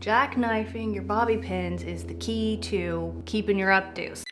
Jackknifing your bobby pins is the key to keeping your updos.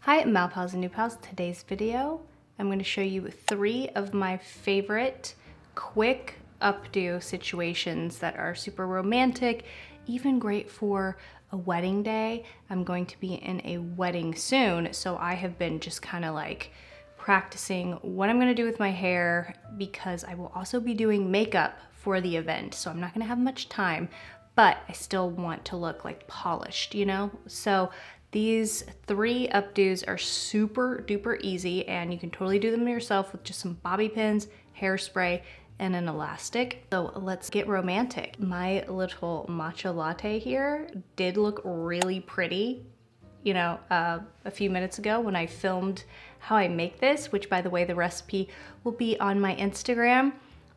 Hi, Malpals and New Pals. Today's video, I'm going to show you 3 of my favorite quick updo situations that are super romantic, even great for a wedding day. I'm going to be in a wedding soon, so I have been just kind of like practicing what I'm going to do with my hair because I will also be doing makeup for the event, so I'm not going to have much time, but I still want to look like polished, you know? So these 3 updos are super duper easy and you can totally do them yourself with just some bobby pins, hairspray, and an elastic. So let's get romantic. My little matcha latte here did look really pretty, you know, a few minutes ago when I filmed how I make this, which by the way, the recipe will be on my Instagram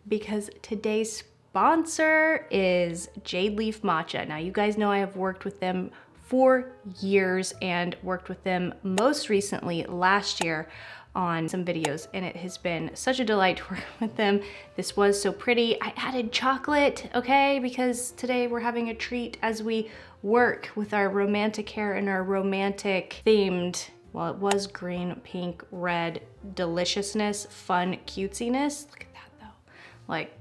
because today's sponsor is Jade Leaf Matcha. Now you guys know I have worked with them for years and worked with them most recently last year on some videos, and it has been such a delight to work with them. This was so pretty. I added chocolate, okay, because today we're having a treat as we work with our romantic hair and our romantic themed, well, it was green, pink, red deliciousness, fun cutesiness. Look at that though. Like,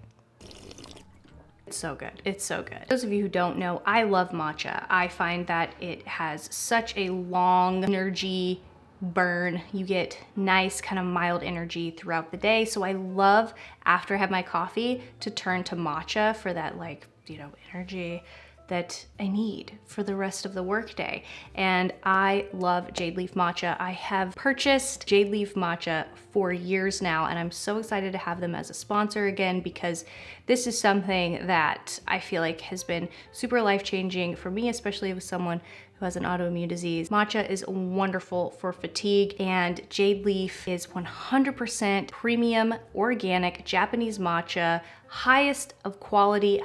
it's so good. It's so good. Those of you who don't know, I love matcha. I find that it has such a long energy burn. You get nice kind of mild energy throughout the day. So I love, after I have my coffee, to turn to matcha for that, like, you know, energy that I need for the rest of the workday. And I love Jade Leaf Matcha. I have purchased Jade Leaf Matcha for years now, and I'm so excited to have them as a sponsor again because this is something that I feel like has been super life-changing for me, especially with someone who has an autoimmune disease. Matcha is wonderful for fatigue, and Jade Leaf is 100% premium, organic, Japanese matcha, highest of quality,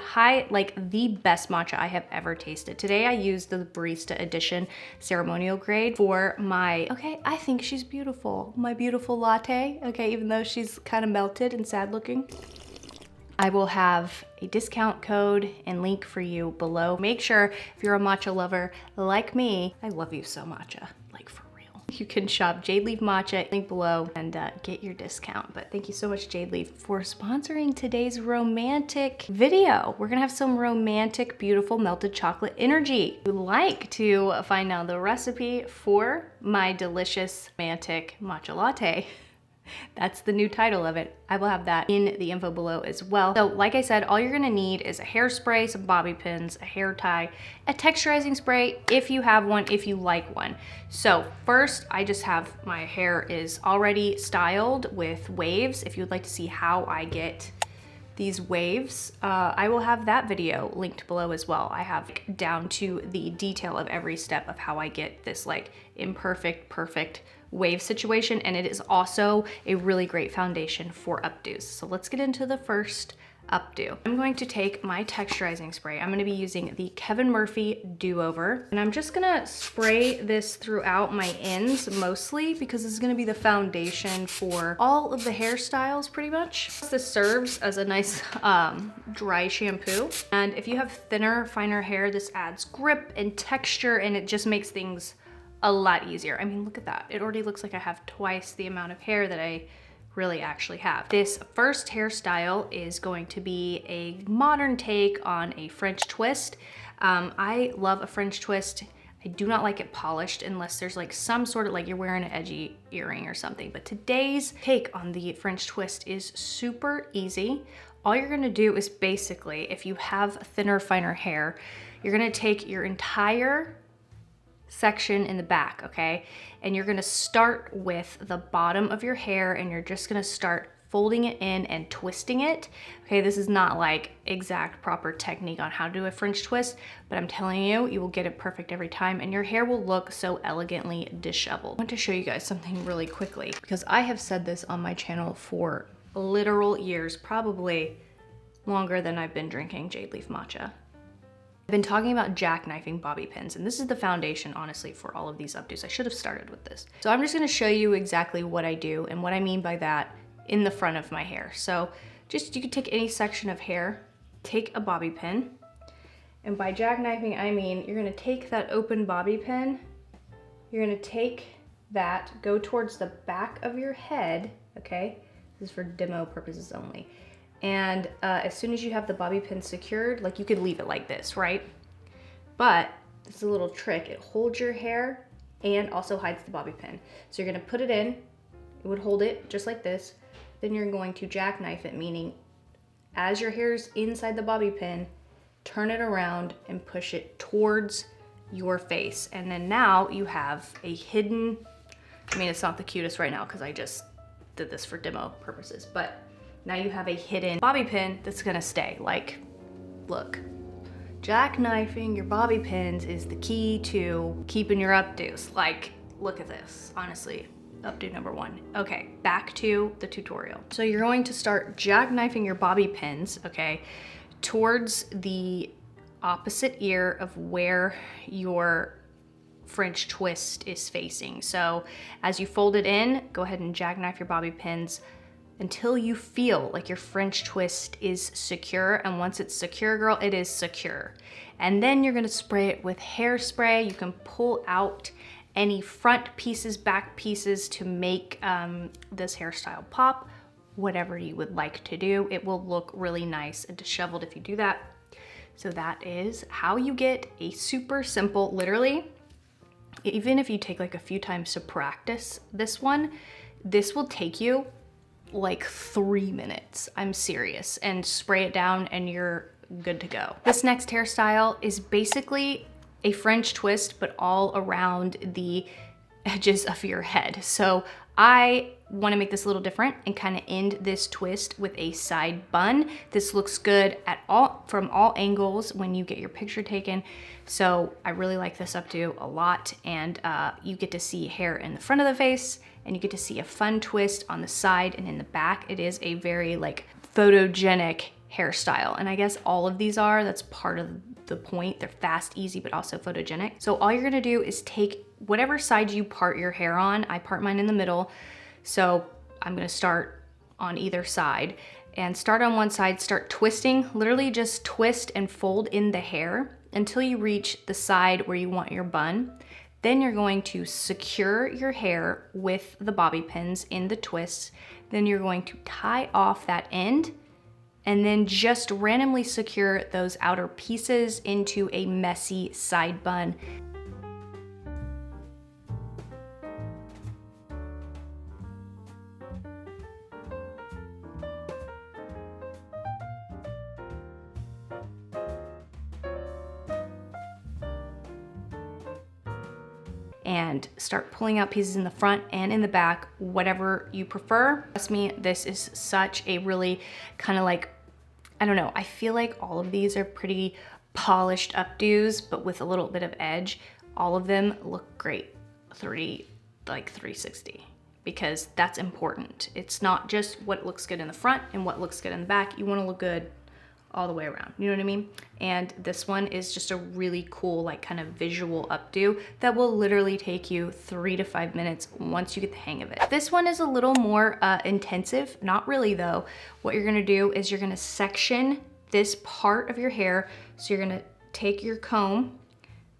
like the best matcha I have ever tasted. Today I used the Barista Edition ceremonial grade for my, okay, I think she's beautiful, my beautiful latte, okay, even though she's kind of melted and sad looking. I will have a discount code and link for you below. Make sure if you're a matcha lover like me, I love you so matcha, like for real. You can shop Jade Leaf Matcha, link below, and get your discount. But thank you so much, Jade Leaf, for sponsoring today's romantic video. We're gonna have some romantic, beautiful melted chocolate energy. If you'd like to find out the recipe for my delicious romantic matcha latte, that's the new title of it. I will have that in the info below as well. So like I said, all you're gonna need is a hairspray, some bobby pins, a hair tie, a texturizing spray if you have one, if you like one. So first, I just have, my hair is already styled with waves. If you would like to see how I get these waves, I will have that video linked below as well. I have down to the detail of every step of how I get this like imperfect, perfect wave situation, and it is also a really great foundation for updos. So let's get into the first updo. I'm going to take my texturizing spray. I'm going to be using the Kevin Murphy Do-Over, and I'm just gonna spray this throughout my ends mostly because this is going to be the foundation for all of the hairstyles pretty much. This serves as a nice dry shampoo, and if you have thinner, finer hair, this adds grip and texture, and it just makes things a lot easier. I mean, look at that. It already looks like I have twice the amount of hair that I really actually have. This first hairstyle is going to be a modern take on a French twist. I love a French twist. I do not like it polished unless there's like some sort of, like you're wearing an edgy earring or something. But today's take on the French twist is super easy. All you're gonna do is basically, if you have thinner, finer hair, you're gonna take your entire section in the back, okay? And you're gonna start with the bottom of your hair and you're just gonna start folding it in and twisting it. Okay, this is not like exact proper technique on how to do a French twist, but I'm telling you, you will get it perfect every time and your hair will look so elegantly disheveled. I want to show you guys something really quickly because I have said this on my channel for literal years, probably longer than I've been drinking Jade Leaf Matcha. I've been talking about jackknifing bobby pins, and this is the foundation, honestly, for all of these updos. I should have started with this. So I'm just gonna show you exactly what I do and what I mean by that in the front of my hair. So just, you could take any section of hair take a bobby pin, and by jackknifing, I mean you're gonna take that open bobby pin, you're gonna take that, go towards the back of your head, okay? This is for demo purposes only. And as soon as you have the bobby pin secured, like you could leave it like this, right? But this is a little trick. It holds your hair and also hides the bobby pin. So you're gonna put it in, it would hold it just like this. Then you're going to jackknife it, meaning as your hair's inside the bobby pin, turn it around and push it towards your face. And then now you have a hidden, I mean, it's not the cutest right now because I just did this for demo purposes, but now you have a hidden bobby pin that's gonna stay. Like, look, jackknifing your bobby pins is the key to keeping your updos. Like, look at this, honestly, updo number one. Okay, back to the tutorial. So you're going to start jackknifing your bobby pins, okay, towards the opposite ear of where your French twist is facing. So as you fold it in, go ahead and jackknife your bobby pins until you feel like your French twist is secure. And once it's secure, girl, it is secure. And then you're gonna spray it with hairspray. You can pull out any front pieces, back pieces to make this hairstyle pop, whatever you would like to do. It will look really nice and disheveled if you do that. So that is how you get a super simple, literally, even if you take like a few times to practice this one, this will take you like 3 minutes. I'm serious. And spray it down and you're good to go. This next hairstyle is basically a French twist, but all around the edges of your head. So I want to make this a little different and kind of end this twist with a side bun. This looks good from all angles when you get your picture taken. So I really like this updo a lot, and you get to see hair in the front of the face, and you get to see a fun twist on the side and in the back. It is a very like photogenic hairstyle, and I guess all of these are, that's part of the point. They're fast, easy, but also photogenic. So all you're gonna do is take whatever side you part your hair on. I part mine in the middle. So I'm gonna start on either side and start on one side, start twisting, literally just twist and fold in the hair until you reach the side where you want your bun. Then you're going to secure your hair with the bobby pins in the twists. Then you're going to tie off that end and then just randomly secure those outer pieces into a messy side bun. And start pulling out pieces in the front and in the back, whatever you prefer. Trust me, this is such a really kind of like, I don't know, I feel like all of these are pretty polished updos, but with a little bit of edge. All of them look great, 360, because that's important. It's not just what looks good in the front and what looks good in the back. You want to look good all the way around, you know what I mean? And this one is just a really cool, like kind of visual updo that will literally take you 3 to 5 minutes once you get the hang of it. This one is a little more intensive, not really though. What you're gonna do is you're gonna section this part of your hair. So you're gonna take your comb,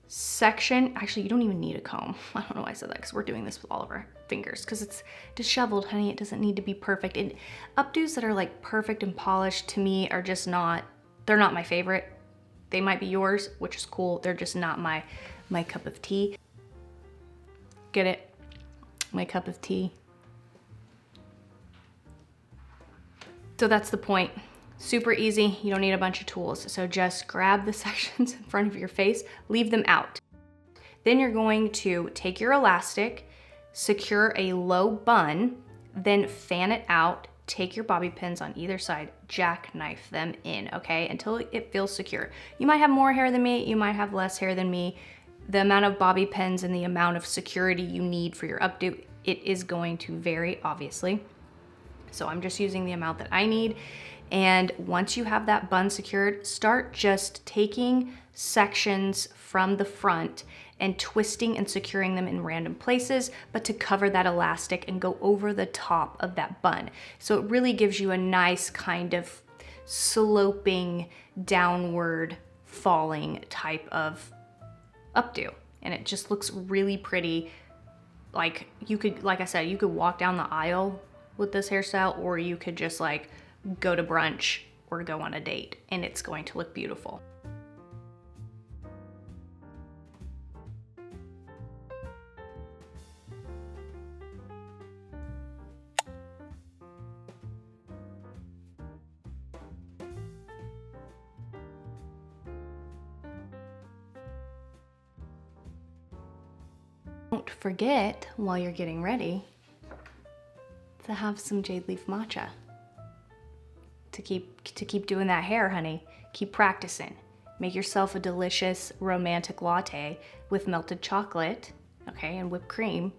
section, actually you don't even need a comb. I don't know why I said that, because we're doing this with all of our fingers because it's disheveled, honey. It doesn't need to be perfect. And updos that are like perfect and polished to me are just not, they're not my favorite. They might be yours, which is cool. They're just not my cup of tea. Get it? My cup of tea. So that's the point. Super easy. You don't need a bunch of tools. So just grab the sections in front of your face, leave them out. Then you're going to take your elastic, secure a low bun, then fan it out, take your bobby pins on either side, jackknife them in, okay, until it feels secure. You might have more hair than me, you might have less hair than me. The amount of bobby pins and the amount of security you need for your updo, it is going to vary, obviously. So I'm just using the amount that I need. And once you have that bun secured, start just taking sections from the front and twisting and securing them in random places, but to cover that elastic and go over the top of that bun. So it really gives you a nice kind of sloping, downward falling type of updo. And it just looks really pretty. Like you could, like I said, you could walk down the aisle with this hairstyle, or you could just like go to brunch or go on a date and it's going to look beautiful. Don't forget, while you're getting ready, to have some Jade Leaf Matcha. To keep doing that hair, honey. Keep practicing. Make yourself a delicious romantic latte with melted chocolate, okay, and whipped cream,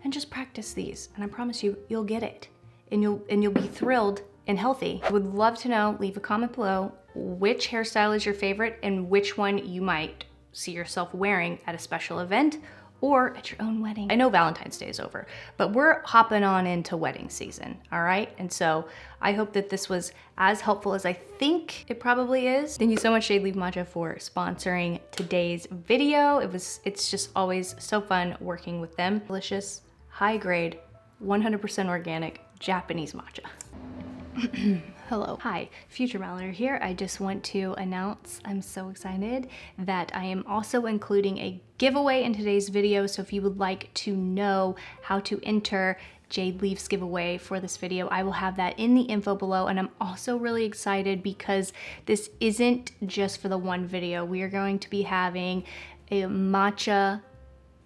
and just practice these. And I promise you, you'll get it. And you'll be thrilled and healthy. I would love to know, leave a comment below, which hairstyle is your favorite and which one you might see yourself wearing at a special event or at your own wedding. I know Valentine's Day is over, but we're hopping on into wedding season, all right? And so I hope that this was as helpful as I think it probably is. Thank you so much, Jade Leaf Matcha, for sponsoring today's video. It's just always so fun working with them. Delicious, high grade, 100% organic Japanese matcha. Hello. Hi, Future Mallory here. I just want to announce I'm so excited that I am also including a giveaway in today's video. So if you would like to know how to enter Jade Leaf's giveaway for this video, I will have that in the info below. And I'm also really excited because this isn't just for the one video. We are going to be having a matcha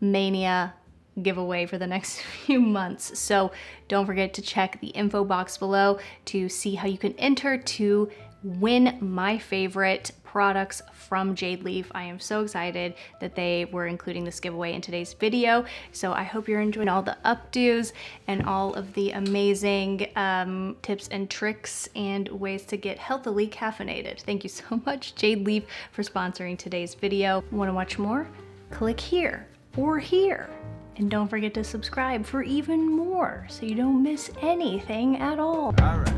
mania giveaway for the next few months. So don't forget to check the info box below to see how you can enter to win my favorite products from Jade Leaf. I am so excited that they were including this giveaway in today's video. So I hope you're enjoying all the updos and all of the amazing tips and tricks and ways to get healthily caffeinated. Thank you so much, Jade Leaf, for sponsoring today's video. Want to watch more? Click here or here. And don't forget to subscribe for even more so you don't miss anything at all. All right.